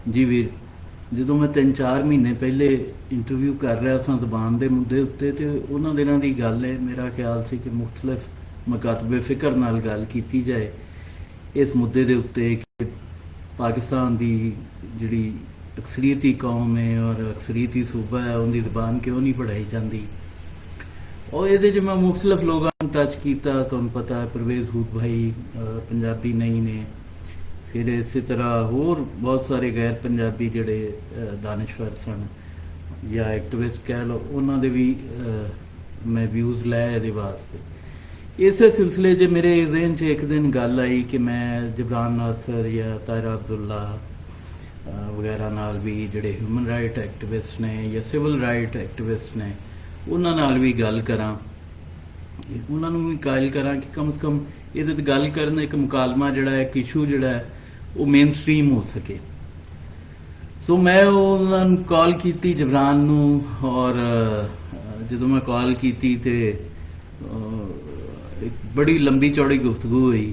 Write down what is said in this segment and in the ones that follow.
ਜੀ ਵੀਰ, ਜਦੋਂ ਮੈਂ 3-4 ਮਹੀਨੇ ਪਹਿਲੇ ਇੰਟਰਵਿਊ ਕਰ ਰਿਹਾ ਸਾਂ ਜ਼ਬਾਨ ਦੇ ਮੁੱਦੇ ਉੱਤੇ, ਤੇ ਉਹਨਾਂ ਦਿਨਾਂ ਦੀ ਗੱਲ ਹੈ। ਮੇਰਾ ਖਿਆਲ ਸੀ ਕਿ ਮੁਖਤਲਿਫ ਮਕਾਤਬੇ ਫਿਕਰ ਨਾਲ ਗੱਲ ਕੀਤੀ ਜਾਏ ਇਸ ਮੁੱਦੇ ਦੇ ਉੱਤੇ ਕਿ ਪਾਕਿਸਤਾਨ ਦੀ ਜਿਹੜੀ ਅਕਸਰੀਤੀ ਕੌਮ ਹੈ ਔਰ ਅਕਸਰੀਤੀ ਸੂਬਾ ਹੈ, ਉਹਦੀ ਜ਼ਬਾਨ ਕਿਉਂ ਨਹੀਂ ਪੜ੍ਹਾਈ ਜਾਂਦੀ। ਔਰ ਇਹਦੇ 'ਚ ਮੈਂ ਮੁਖਤਲਿਫ ਲੋਕਾਂ ਨੂੰ ਟੱਚ ਕੀਤਾ। ਤੁਹਾਨੂੰ ਪਤਾ ਹੈ ਪਰਵੇਜ਼ ਹੂਦ ਭਾਈ ਪੰਜਾਬੀ ਨਹੀਂ ਨੇ, ਫਿਰ ਇਸੇ ਤਰ੍ਹਾਂ ਹੋਰ ਬਹੁਤ ਸਾਰੇ ਗੈਰ ਪੰਜਾਬੀ ਜਿਹੜੇ ਦਾਨਿਸ਼ਵਰ ਸਨ ਜਾਂ ਐਕਟਿਵਿਸਟ ਕਹਿ ਲਓ, ਉਹਨਾਂ ਦੇ ਵੀ ਮੈਂ ਵਿਊਜ਼ ਲਏ ਇਹਦੇ ਵਾਸਤੇ। ਇਸੇ ਸਿਲਸਿਲੇ 'ਚ ਮੇਰੇ ਜ਼ਿਹਨ 'ਚ ਇੱਕ ਦਿਨ ਗੱਲ ਆਈ ਕਿ ਮੈਂ ਜਬਰਾਨ ਨਾਸਰ ਜਾਂ ਤਾਹਿਰਾ ਅਬਦੁੱਲਾ ਵਗੈਰਾ ਨਾਲ ਵੀ, ਜਿਹੜੇ ਹਿਊਮਨ ਰਾਈਟ ਐਕਟਿਵਿਸਟ ਨੇ ਜਾਂ ਸਿਵਲ ਰਾਈਟ ਐਕਟਿਵਿਸਟ ਨੇ, ਉਹਨਾਂ ਨਾਲ ਵੀ ਗੱਲ ਕਰਾਂ, ਉਹਨਾਂ ਨੂੰ ਵੀ ਕਾਇਲ ਕਰਾਂ ਕਿ ਕਮ ਸੇ ਕਮ ਇਹਦੇ 'ਤੇ ਗੱਲ ਕਰਨ, ਇੱਕ ਮੁਕਾਲਮਾ ਜਿਹੜਾ ਹੈ, ਇੱਕ ਇਸ਼ੂ ਜਿਹੜਾ ਹੈ ਉਹ ਮੇਨ ਸਟ੍ਰੀਮ ਹੋ ਸਕੇ। ਸੋ ਮੈਂ ਉਹਨਾਂ ਨੂੰ ਕਾਲ ਕੀਤੀ, ਜਬਰਾਨ ਨੂੰ, ਔਰ ਜਦੋਂ ਮੈਂ ਕਾਲ ਕੀਤੀ ਤੇ ਇੱਕ ਬੜੀ ਲੰਬੀ ਚੌੜੀ ਗੁਫ਼ਤਗੂ ਹੋਈ।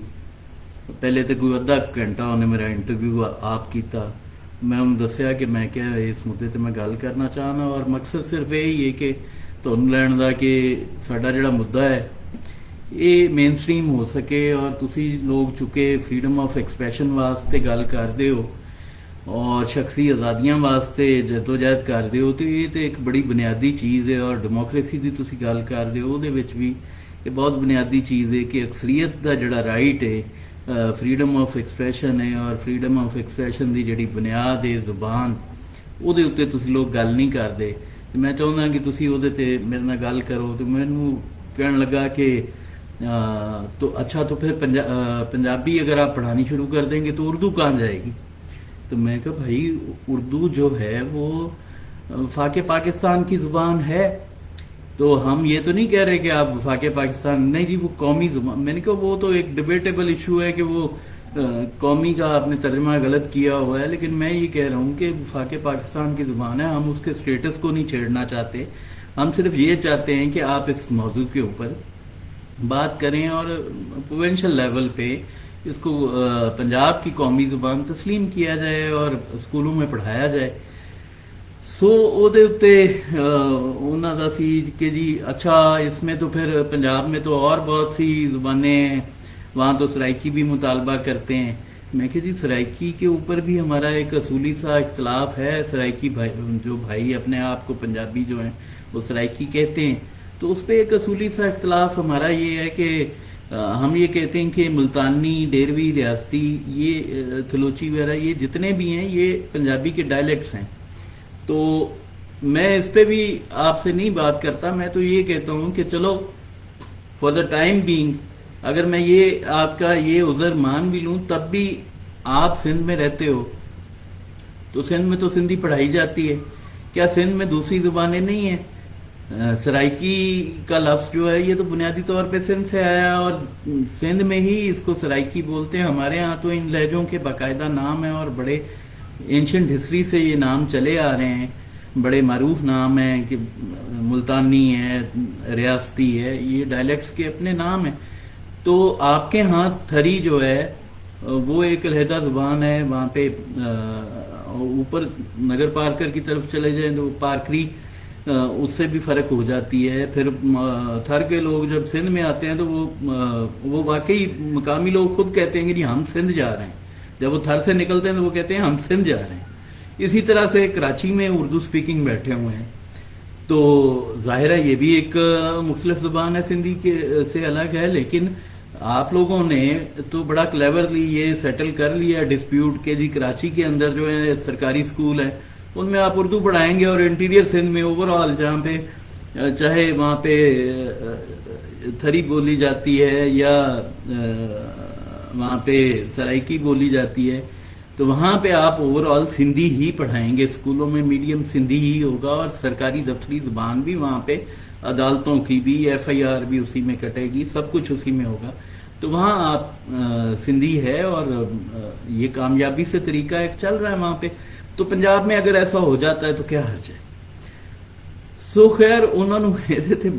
ਪਹਿਲੇ ਤਾਂ ਕੋਈ ਅੱਧਾ ਘੰਟਾ ਉਹਨੇ ਮੇਰਾ ਇੰਟਰਵਿਊ ਆਪ ਕੀਤਾ। ਮੈਂ ਉਹਨੂੰ ਦੱਸਿਆ ਕਿ ਮੈਂ ਕਿਹਾ ਇਸ ਮੁੱਦੇ 'ਤੇ ਮੈਂ ਗੱਲ ਕਰਨਾ ਚਾਹੁੰਦਾ, ਔਰ ਮਕਸਦ ਸਿਰਫ ਇਹ ਹੀ ਹੈ ਕਿ ਤੁਹਾਨੂੰ ਲੈਣ ਦਾ ਕਿ ਸਾਡਾ ਜਿਹੜਾ ਮੁੱਦਾ ਹੈ ਇਹ ਮੇਨ ਸਟ੍ਰੀਮ ਹੋ ਸਕੇ। ਔਰ ਤੁਸੀਂ ਲੋਕ ਚੁੱਕੇ ਫਰੀडम ਆਫ ਐਕਸਪ੍ਰੈਸ਼ਨ ਵਾਸਤੇ ਗੱਲ ਕਰਦੇ ਹੋ ਔਰ ਸ਼ਖਸੀ ਆਜ਼ਾਦੀਆਂ ਵਾਸਤੇ ਜਦੋਜਹਿਦ ਕਰਦੇ ਹੋ, ਤੇ ਇਹ ਤਾਂ ਇੱਕ ਬੜੀ ਬੁਨਿਆਦੀ ਚੀਜ਼ ਹੈ। ਔਰ ਡੈਮੋਕ੍ਰੇਸੀ ਦੀ ਤੁਸੀਂ ਗੱਲ ਕਰਦੇ ਹੋ, ਉਹਦੇ ਵਿੱਚ ਵੀ ਇਹ ਬਹੁਤ ਬੁਨਿਆਦੀ ਚੀਜ਼ ਹੈ ਕਿ ਅਕਸਰੀਅਤ ਦਾ ਜਿਹੜਾ ਰਾਈਟ ਹੈ, ਫਰੀडम ਆਫ ਐਕਸਪ੍ਰੈਸ਼ਨ ਹੈ, ਔਰ ਫਰੀडम ਆਫ ਐਕਸਪ੍ਰੈਸ਼ਨ ਦੀ ਜਿਹੜੀ ਬੁਨਿਆਦ ਹੈ ਜ਼ੁਬਾਨ, ਉਹਦੇ ਉੱਤੇ ਤੁਸੀਂ ਲੋਕ ਗੱਲ ਨਹੀਂ ਕਰਦੇ। ਤੇ ਮੈਂ ਚਾਹੁੰਦਾ ਕਿ ਤੁਸੀਂ ਉਹਦੇ 'ਤੇ ਮੇਰੇ ਨਾਲ ਗੱਲ ਕਰੋ। ਤੇ ਮੈਨੂੰ ਕਹਿਣ ਲੱਗਾ ਕਿ तो अच्छा, तो फिर पंजाबी अगर आप पढ़ानी शुरू कर देंगे तो उर्दू कहाँ जाएगी। तो मैं कहा भाई, उर्दू जो है वो वफाक पाकिस्तान की ज़ुबान है, तो हम ये तो नहीं कह रहे कि आप वफाक पाकिस्तान नहीं जी, वो कौमी ज़ुबान। मैंने कहा वो तो एक डिबेटेबल इशू है कि वो कौमी का आपने तर्जमा गलत किया हुआ है, लेकिन मैं ये कह रहा हूँ कि वफाक पाकिस्तान की ज़ुबान है। हम उसके स्टेटस को नहीं छेड़ना चाहते, हम सिर्फ ये चाहते हैं कि आप इस मौजू के ऊपर बात करें और प्रोविंशियल लेवल पे इसको पंजाब की कौमी ज़ुबान तस्लीम किया जाए और स्कूलों में पढ़ाया जाए। सो ਉਹਦੇ ਉੱਤੇ ਉਹਨਾਂ ਦਾ ਸੀ कि जी अच्छा, इसमें तो फिर पंजाब में तो और बहुत सी ज़ुबानें हैं, वहाँ तो सराइकी भी मुतालबा करते हैं। मैं कि जी सराइकी के ऊपर भी हमारा एक असूली सा इख्तलाफ है। सराइकी भाई, जो भाई अपने आप को पंजाबी जो हैं वो सराइकी कहते हैं, तो उस पर एक असूली सा इख्तलाफ हमारा ये है कि हम ये कहते हैं कि मुल्तानी, डेरवी, रियासती, ये थलोची वगैरह, ये जितने भी हैं ये पंजाबी के डायलेक्ट्स हैं। तो मैं इस पे भी आपसे नहीं बात करता। मैं तो ये कहता हूँ कि चलो फॉर द टाइम बीइंग, अगर मैं ये आपका ये उज़र मान भी लूँ, तब भी आप सिंध में रहते हो, तो सिंध में तो सिंधी पढ़ाई जाती है। क्या सिंध में दूसरी ज़ुबानें नहीं हैं? सराइकी का लफ्ज़ जो है ये तो बुनियादी तौर पे सिंध से आया, और सिंध में ही इसको सराइकी बोलते हैं। हमारे यहाँ तो इन लहजों के बाकायदा नाम है और बड़े एंशंट हिस्ट्री से ये नाम चले आ रहे हैं। बड़े मारूफ नाम हैं कि मुल्तानी है, रियासती है, ये डायलेक्ट्स के अपने नाम हैं। तो आपके यहाँ थरी जो है वो एक अलहदा ज़ुबान है। वहाँ पे ऊपर नगर पार्कर की तरफ चले जाएँ तो पारकरी, उससे भी फ़र्क हो जाती है। फिर थर के लोग जब सिंध में आते हैं तो वो वाकई मकामी लोग खुद कहते हैं कि जी हम सिंध जा रहे हैं। जब वो थर से निकलते हैं तो वो कहते हैं हम सिंध जा रहे हैं। इसी तरह से कराची में उर्दू स्पीकिंग बैठे हुए हैं, तो ज़ाहिर है ये भी एक मुख्तलिफ ज़ुबान है, सिंधी के से अलग है। लेकिन आप लोगों ने तो बड़ा क्लेवरली ये सेटल कर लिया डिस्प्यूट के जी कराची के अंदर जो है सरकारी स्कूल है, उनमें आप उर्दू पढ़ाएंगे, और इंटीरियर सिंध में ओवरऑल जहाँ पे चाहे वहाँ पे थरी बोली जाती है या वहाँ पे सराइकी बोली जाती है, तो वहाँ पे आप ओवरऑल सिंधी ही पढ़ाएंगे। स्कूलों में मीडियम सिंधी ही होगा, और सरकारी दफ्तरी ज़ुबान भी वहाँ पे, अदालतों की भी, FIR भी उसी में कटेगी, सब कुछ उसी में होगा। तो वहाँ आप सिंधी है, और ये कामयाबी से तरीका एक चल रहा है वहाँ पे। तो पंजाब में अगर ऐसा हो जाता है तो क्या हर्ज है। सो खैर उन्होंने ਇਹਦੇ ਤੇ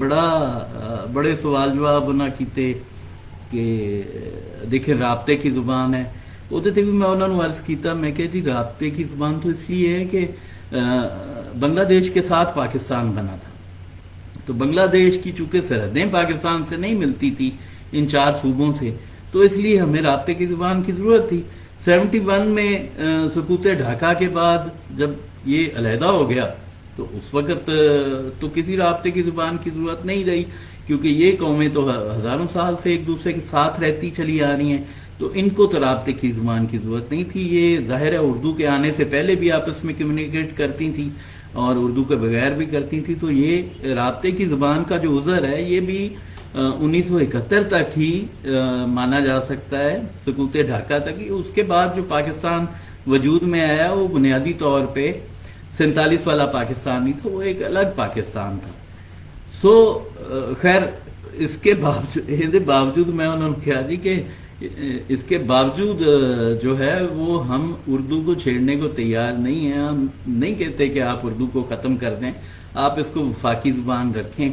बड़े सवाल जवाब उन्होंने किए कि देखें राब्ते की ज़ुबान है, ਉਹਦੇ ਤੇ ਵੀ ਮੈਂ ਉਹਨਾਂ ਨੂੰ अर्ज किया, मैं क्या जी राब्ते की ज़ुबान तो इसलिए है कि बांग्लादेश के साथ पाकिस्तान बना था, तो बांग्लादेश की चूंकि सरहदें पाकिस्तान से नहीं मिलती थी इन 4 सूबों से, तो इसलिए हमें राब्ते की ज़ुबान की ज़रूरत थी। 71 में सकूत ढाका के बाद जब ये अलहदा हो गया तो उस वक़्त तो किसी राब्ते की ज़ुबान की ज़रूरत नहीं रही, क्योंकि ये कौमें तो हज़ारों साल से एक दूसरे के साथ रहती चली आ रही हैं, तो इनको तो राब्ते की ज़ुबान की ज़रूरत नहीं थी। ये ज़ाहिर है उर्दू के आने से पहले भी आपस में कम्युनिकेट करती थी और उर्दू के बगैर भी करती थी, तो ये राब्ते की ज़ुबान का जो उज़र है ये भी 1971 तक ही माना जा सकता है, सकूत ढाका तक ही। उसके बाद जो पाकिस्तान वजूद में आया वो बुनियादी तौर पे 47 वाला पाकिस्तान नहीं था, वो एक अलग पाकिस्तान था। सो खैर इसके बावजूद मैं उन्होंने कहा जी कि इसके बावजूद जो है वो हम उर्दू को छेड़ने को तैयार नहीं हैं। हम नहीं कहते कि आप उर्दू को ख़त्म कर दें, आप इसको वफाकी ज़ुबान रखें।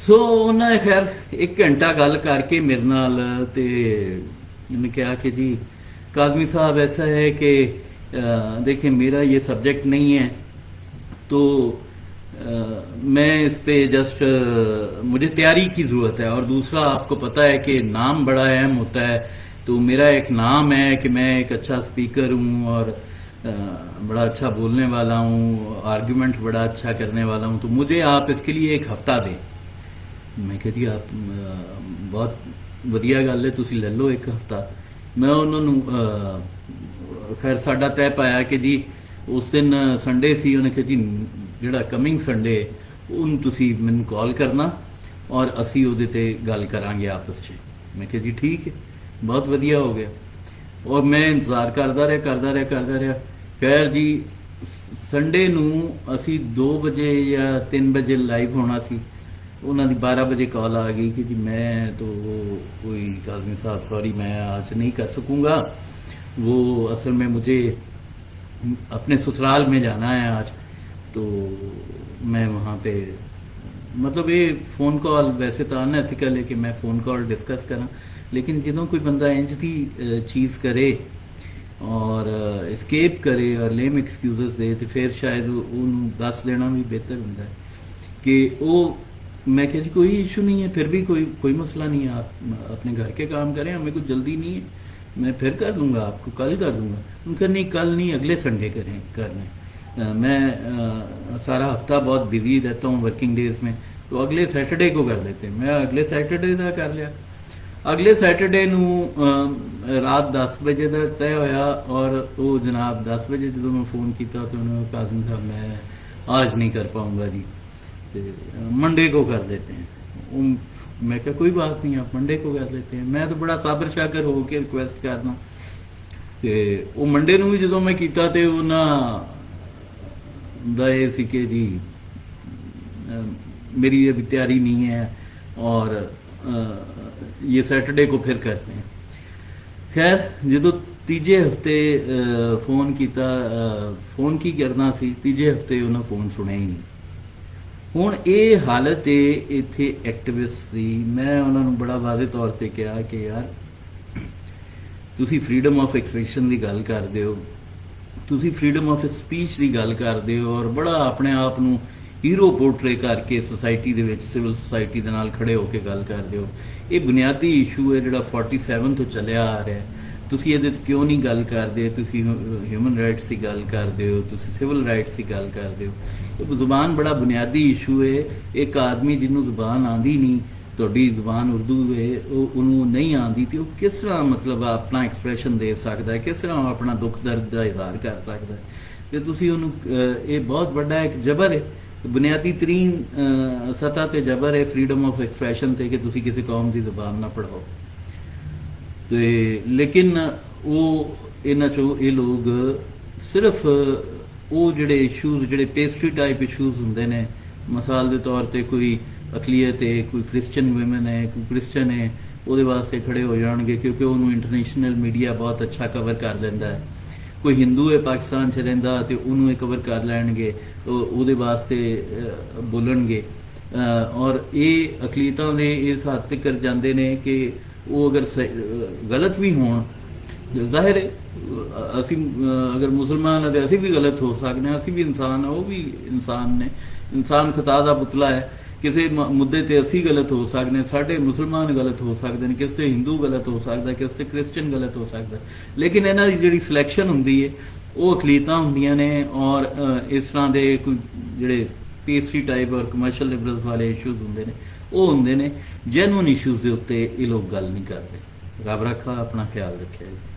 सो उन्हें खैर 1 घंटा गल करके मेरे नाल ते उन्हें कहा कि जी काज़मी साहब ऐसा है कि देखिए मेरा ये सब्जेक्ट नहीं है, तो मैं इस पे जस्ट मुझे तैयारी की ज़रूरत है, और दूसरा आपको पता है कि नाम बड़ा अहम होता है, तो मेरा एक नाम है कि मैं एक अच्छा स्पीकर हूँ और बड़ा अच्छा बोलने वाला हूँ, आर्गूमेंट बड़ा अच्छा करने वाला हूँ, तो मुझे आप इसके लिए 1 हफ्ता दें। मैं कह जी आप बहुत वधिया गल है, तुसी ले लो 1 हफ्ता। मैं उन्होंने खैर साडा तय पाया कि जी उस दिन संडे सी, उन्हें कहा जी ਜਿਹੜਾ ਕਮਿੰਗ ਸੰਡੇ ਉਹਨੂੰ ਤੁਸੀਂ ਮੈਨੂੰ ਕਾਲ ਕਰਨਾ ਔਰ ਅਸੀਂ ਉਹਦੇ ਤੇ ਗੱਲ ਕਰਾਂਗੇ ਆਪਸ 'ਚ। ਮੈਂ ਕਿਹਾ ਜੀ ਠੀਕ ਹੈ, ਬਹੁਤ ਵਧੀਆ ਹੋ ਗਿਆ। ਔਰ ਮੈਂ ਇੰਤਜ਼ਾਰ ਕਰਦਾ ਰਿਹਾ। ਖੈਰ ਜੀ ਸੰਡੇ ਨੂੰ ਅਸੀਂ 2 ਵਜੇ ਜਾਂ 3 ਵਜੇ ਲਾਈਵ ਹੋਣਾ ਸੀ, ਉਹਨਾਂ ਦੀ 12 बजे कॉल आ गई कि जी मैं तो वो कोई काज़मी साहब सॉरी मैं आज नहीं कर सकूँगा, वो असल में मुझे अपने ससुराल में जाना है आज, तो मैं वहाँ पे मतलब ये फ़ोन कॉल वैसे तो अनएथिकल है कि मैं फ़ोन कॉल डिस्कस करा, लेकिन ਜਦੋਂ कोई बंदा इंज दी चीज़ करे और escape करे और लेम एक्सक्यूज़ दे तो फिर शायद ਉਹਨੂੰ ਦੱਸ ਦੇਣਾ भी बेहतर ਹੁੰਦਾ है कि वो मैं कह जी कोई इशू नहीं है, फिर भी कोई मसला नहीं है, आप अपने घर के काम करें, हमें कुछ जल्दी नहीं है, मैं फिर कर दूंगा, आपको कल कर दूंगा। उनका नहीं कल नहीं अगले संडे कर लें, मैं सारा हफ्ता बहुत बिजी रहता हूँ वर्किंग डेज में, तो अगले सैटरडे को कर लेते हैं। मैं अगले सैटरडे का कर लिया। अगले सैटरडे रात 10 बजे का तय होया, और वो जनाब 10 बजे जो मैं फ़ोन किया तो उन्होंने काज़मी साहब मैं आज नहीं कर पाऊँगा जी, मंडे को कर देते हैं। मैं क्या कोई बात नहीं, आप मंडे को कर लेते हैं। मैं तो बड़ा साबर शाकर हो के रिक्वेस्ट करना, तो वो मंडे ਨੂੰ ਵੀ ਜਦੋਂ ਮੈਂ ਕੀਤਾ ਤੇ ਉਹਨਾਂ ਦਾ ਇਹ ਸੀ ਕਿ जी मेरी अभी तैयारी नहीं है और ये सैटरडे को फिर करते हैं। खैर ਜਦੋਂ ਤੀਜੇ ਹਫਤੇ फ़ोन किया, फ़ोन की करना सी, ਤੀਜੇ ਹਫਤੇ ਉਹਨਾਂ फ़ोन सुनिया ही नहीं। ਹੁਣ ਇਹ ਹਾਲਤ ਇੱਥੇ ਐਕਟਿਵਿਸਟ ਦੀ ਮੈਂ ਉਹਨਾਂ ਨੂੰ ਬੜਾ ਵਾਜ਼ਿਹ ਤੌਰ ਤੇ ਕਿਹਾ ਕਿ ਯਾਰ ਤੁਸੀਂ ਫਰੀडम ਆਫ ਐਕਸਪ੍ਰੈਸ਼ਨ ਦੀ ਗੱਲ ਕਰਦੇ ਹੋ, ਤੁਸੀਂ ਫਰੀडम ਆਫ ਸਪੀਚ ਦੀ ਗੱਲ ਕਰਦੇ ਹੋ, ਔਰ ਬੜਾ ਆਪਣੇ ਆਪ ਨੂੰ ਹੀਰੋ ਪੋਰਟਰੇ ਕਰਕੇ ਸੋਸਾਇਟੀ ਦੇ ਵਿੱਚ ਸਿਵਲ ਸੋਸਾਇਟੀ ਦੇ ਨਾਲ ਖੜੇ ਹੋ ਕੇ ਗੱਲ ਕਰਦੇ ਹੋ। ਇਹ ਬੁਨਿਆਦੀ ਇਸ਼ੂ ਹੈ ਜਿਹੜਾ 47 ਤੋਂ ਚੱਲਿਆ ਆ ਰਿਹਾ, ਤੁਸੀਂ ਇਹਦੇ 'ਤੇ ਕਿਉਂ ਨਹੀਂ ਗੱਲ ਕਰਦੇ? ਤੁਸੀਂ ਹਿਊਮਨ ਰਾਈਟਸ ਦੀ ਗੱਲ ਕਰਦੇ ਹੋ, ਤੁਸੀਂ ਸਿਵਲ ਰਾਈਟਸ ਦੀ ਗੱਲ ਕਰਦੇ ਹੋ। ਇਹ ਜ਼ੁਬਾਨ ਬੜਾ ਬੁਨਿਆਦੀ ਇਸ਼ੂ ਹੈ। ਇੱਕ ਆਦਮੀ ਜਿਹਨੂੰ ਜ਼ੁਬਾਨ ਆਉਂਦੀ ਨਹੀਂ, ਤੁਹਾਡੀ ਜ਼ੁਬਾਨ ਉਰਦੂ ਹੈ, ਉਹਨੂੰ ਨਹੀਂ ਆਉਂਦੀ, ਤੇ ਉਹ ਕਿਸ ਤਰ੍ਹਾਂ ਮਤਲਬ ਆਪਣਾ ਐਕਸਪ੍ਰੈਸ਼ਨ ਦੇ ਸਕਦਾ ਹੈ, ਕਿਸ ਤਰ੍ਹਾਂ ਆਪਣਾ ਦੁੱਖ ਦਰਦ ਦਾ ਇਜ਼ਹਾਰ ਕਰ ਸਕਦਾ ਹੈ? ਤੇ ਤੁਸੀਂ ਉਹਨੂੰ ਇਹ ਬਹੁਤ ਵੱਡਾ ਇੱਕ ਜਬਰ ਹੈ, ਬੁਨਿਆਦੀ ਤਰੀਨ ਸਤ੍ਹਾ ਤੇ ਜਬਰ ਹੈ ਫਰੀडम ਆਫ ਐਕਸਪ੍ਰੈਸ਼ਨ ਤੇ, ਕਿ ਤੁਸੀਂ ਕਿਸੇ ਕੌਮ ਦੀ ਜ਼ੁਬਾਨ ਨਾ ਪੜ੍ਹਾਓ। ਤੇ ਲੇਕਿਨ ਉਹ ਇਹਨਾਂ 'ਚੋਂ ਇਹ ਲੋਕ ਸਿਰਫ ਉਹ ਜਿਹੜੇ ਇਸ਼ੂਜ਼ ਜਿਹੜੇ ਪੇਸਟਰੀ ਟਾਈਪ ਇਸ਼ੂਜ਼ ਹੁੰਦੇ ਨੇ, ਮਿਸਾਲ ਦੇ ਤੌਰ ਤੇ ਕੋਈ ਅਕਲੀਅਤ ਹੈ, ਕੋਈ ਕ੍ਰਿਸਚਨ ਵੂਮਨ ਹੈ, ਕੋਈ ਕ੍ਰਿਸਚਨ ਹੈ, ਉਹਦੇ ਵਾਸਤੇ ਖੜੇ ਹੋ ਜਾਣਗੇ ਕਿਉਂਕਿ ਉਹਨੂੰ ਇੰਟਰਨੈਸ਼ਨਲ ਮੀਡੀਆ ਬਹੁਤ ਅੱਛਾ ਕਵਰ ਕਰ ਲੈਂਦਾ ਹੈ। ਕੋਈ ਹਿੰਦੂ ਹੈ ਪਾਕਿਸਤਾਨ 'ਚ ਰਹਿੰਦਾ ਤੇ ਉਹਨੂੰ ਇਹ ਕਵਰ ਕਰ ਲੈਣਗੇ, ਉਹਦੇ ਵਾਸਤੇ ਬੋਲਣਗੇ। ਔਰ ਇਹ ਅਕਲੀਅਤਾਂ ਦੇ ਇਸ ਹੱਦ ਤੱਕ ਜਾਂਦੇ ਨੇ ਕਿ ਉਹ ਅਗਰ ਗਲਤ ਵੀ ਹੋਣ ਜ਼ਾਹਿਰ ਹੈ ਅਸੀਂ ਅਗਰ ਮੁਸਲਮਾਨ ਹਾਂ ਤੇ ਅਸੀਂ ਵੀ ਗਲਤ ਹੋ ਸਕਦੇ ਹਾਂ, ਅਸੀਂ ਵੀ ਇਨਸਾਨ ਹਾਂ, ਉਹ ਵੀ ਇਨਸਾਨ ਨੇ। ਇਨਸਾਨ ਖਤਾ ਦਾ ਪੁਤਲਾ ਹੈ। ਕਿਸੇ ਮੁੱਦੇ ਤੇ ਅਸੀਂ ਗਲਤ ਹੋ ਸਕਦੇ ਹਾਂ, ਸਾਡੇ ਮੁਸਲਮਾਨ ਗਲਤ ਹੋ ਸਕਦੇ ਨੇ, ਕਿਸੇ ਹਿੰਦੂ ਗਲਤ ਹੋ ਸਕਦਾ, ਕਿਸੇ ਤੇ ਕ੍ਰਿਸਚਨ ਗਲਤ ਹੋ ਸਕਦਾ। ਲੇਕਿਨ ਇਹਨਾਂ ਦੀ ਜਿਹੜੀ ਸਿਲੈਕਸ਼ਨ ਹੁੰਦੀ ਹੈ ਉਹ ਅਕਲੀਤਾਂ ਹੁੰਦੀਆਂ ਨੇ, ਔਰ ਇਸ ਤਰ੍ਹਾਂ ਦੇ ਕੋਈ ਜਿਹੜੇ ਪੇਸਟਰੀ ਟਾਈਪ ਔਰ ਕਮਰਸ਼ੀਅਲ ਲਿਬਰਲਸ ਵਾਲੇ ਇਸ਼ੂਜ਼ ਹੁੰਦੇ ਨੇ, ਉਹ ਹੁੰਦੇ ਨੇ। ਜੈਨੂਅਨ ਇਸ਼ੂਜ਼ ਦੇ ਉੱਤੇ ਇਹ ਲੋਕ ਗੱਲ ਨਹੀਂ ਕਰਦੇ। ਰੱਬ ਰੱਖਾ, ਆਪਣਾ ਖਿਆਲ ਰੱਖਿਆ ਜੀ।